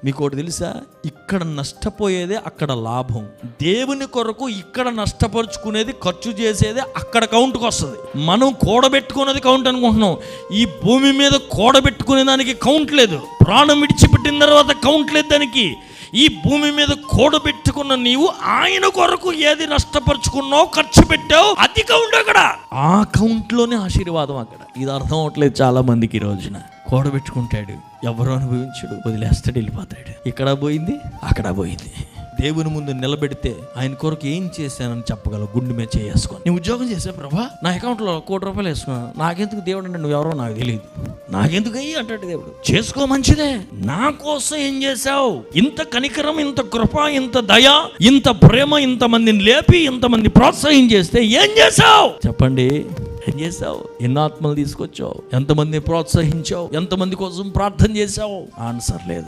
మీకు ఒకటి తెలుసా, ఇక్కడ నష్టపోయేదే అక్కడ లాభం. దేవుని కొరకు ఇక్కడ నష్టపరుచుకునేది, ఖర్చు చేసేది అక్కడ కౌంట్కి వస్తుంది. మనం కూడబెట్టుకునేది కౌంట్ అనుకుంటున్నాం. ఈ భూమి మీద కూడబెట్టుకునే దానికి కౌంట్ లేదు. ప్రాణం విడిచిపెట్టిన తర్వాత కౌంట్ లేదు దానికి. ఈ భూమి మీద కూడబెట్టుకున్న నీవు ఆయన కొరకు ఏది నష్టపరుచుకున్నావు, ఖర్చు పెట్టావు, అది కౌంట్ అక్కడ. ఆ కౌంట్లోనే ఆశీర్వాదం అక్కడ. ఇది అర్థం అవట్లేదు చాలా మందికి. ఈ రోజున కూడబెట్టుకుంటాడు, ఎవరు అనుభవించడు, వదిలేస్తాడు, వెళ్ళిపోతాడు. ఇక్కడ పోయింది, అక్కడ పోయింది. దేవుని ముందు నిలబెడితే ఆయన కొరకు ఏం చేశానని చెప్పగలవు. గుండె మీద చేసుకొని, నీ ఉద్యోగం చేసా ప్రభా, నా అకౌంట్లో ₹1,00,00,000 వేసుకున్నా, నాకెందుకు దేవుడు అంటే నువ్వెవరో నాకు తెలియదు, నాకెందుకు అయ్యి అంటాడు దేవుడు. చేసుకో, మంచిదే. నా కోసం ఏం చేశావు? ఇంత కనికరం, ఇంత కృప, ఇంత దయ, ఇంత ప్రేమ, ఇంతమందిని లేపి ఇంతమంది ప్రోత్సాహం చేస్తే ఏం చేశావు చెప్పండి? ఏం చేశావు? ఎన్ని ఆత్మలు తీసుకొచ్చావు? ఎంతమంది ప్రోత్సహించావు? ఎంతమంది కోసం ప్రార్థన చేశావు? ఆన్సర్ లేదు.